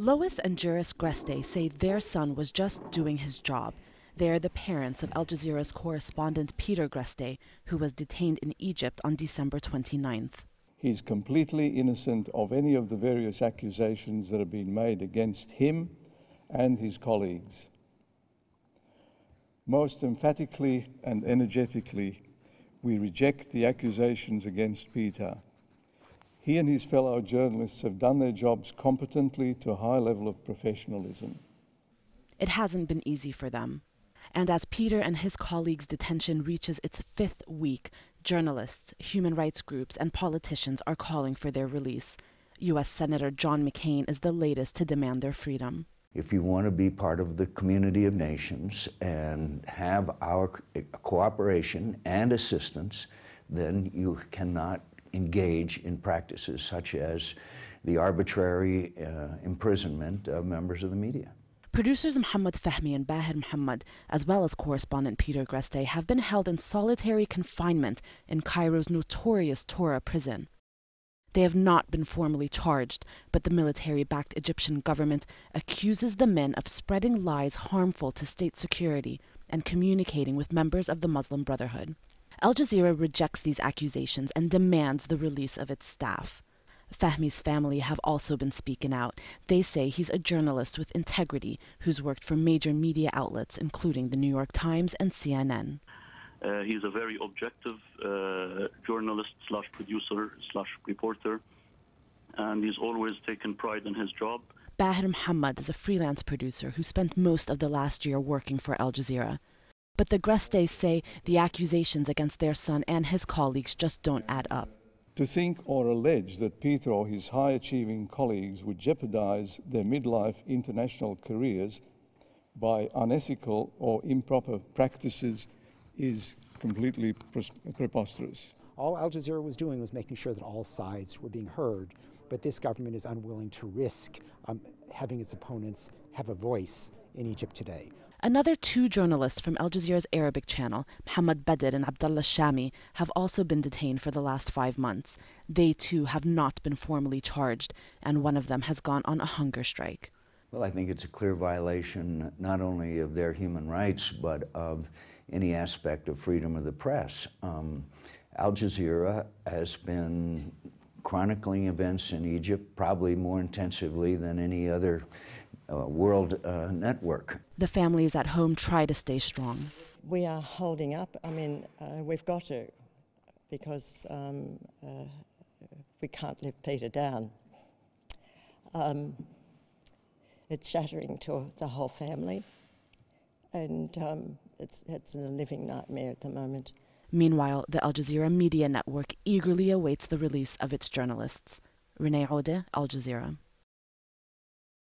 Lois and Juris Greste say their son was just doing his job. They are the parents of Al Jazeera's correspondent Peter Greste, who was detained in Egypt on December 29th. He's completely innocent of any of the various accusations that have been made against him and his colleagues. Most emphatically and energetically, we reject the accusations against Peter. He and his fellow journalists have done their jobs competently to a high level of professionalism. It hasn't been easy for them. And as Peter and his colleagues' detention reaches its 5th week, journalists, human rights groups, and politicians are calling for their release. U.S. Senator John McCain is the latest to demand their freedom. If you want to be part of the community of nations and have our cooperation and assistance, then you cannot engage in practices such as the arbitrary imprisonment of members of the media. Producers Mohammed, Fahmy and Mohamed, as well as correspondent Peter Greste, have been held in solitary confinement in Cairo's notorious Tora prison. They have not been formally charged, but the military-backed Egyptian government accuses the men of spreading lies harmful to state security and communicating with members of the Muslim Brotherhood. Al Jazeera rejects these accusations and demands the release of its staff. Fahmy's family have also been speaking out. They say he's a journalist with integrity who's worked for major media outlets, including the New York Times and CNN. He's a very objective journalist/producer/reporter, and he's always taken pride in his job. Mohamed is a freelance producer who spent most of the last year working for Al Jazeera. But the Grestes say the accusations against their son and his colleagues just don't add up. To think or allege that Peter or his high-achieving colleagues would jeopardize their midlife international careers by unethical or improper practices is completely preposterous. All Al Jazeera was doing was making sure that all sides were being heard, but this government is unwilling to risk having its opponents have a voice in Egypt today. Another 2 journalists from Al Jazeera's Arabic channel, Mohammed and Abdullah Shami, have also been detained for the last 5 months. They too have not been formally charged, and one of them has gone on a hunger strike. Well, I think it's a clear violation not only of their human rights, but of any aspect of freedom of the press. Al Jazeera has been chronicling events in Egypt probably more intensively than any other world network. The families at home try to stay strong. We are holding up. I mean, we've got to, because we can't let Peter down. It's shattering to the whole family, and it's a living nightmare at the moment. Meanwhile, the Al Jazeera media network eagerly awaits the release of its journalists. Renee, Odeh, Al Jazeera.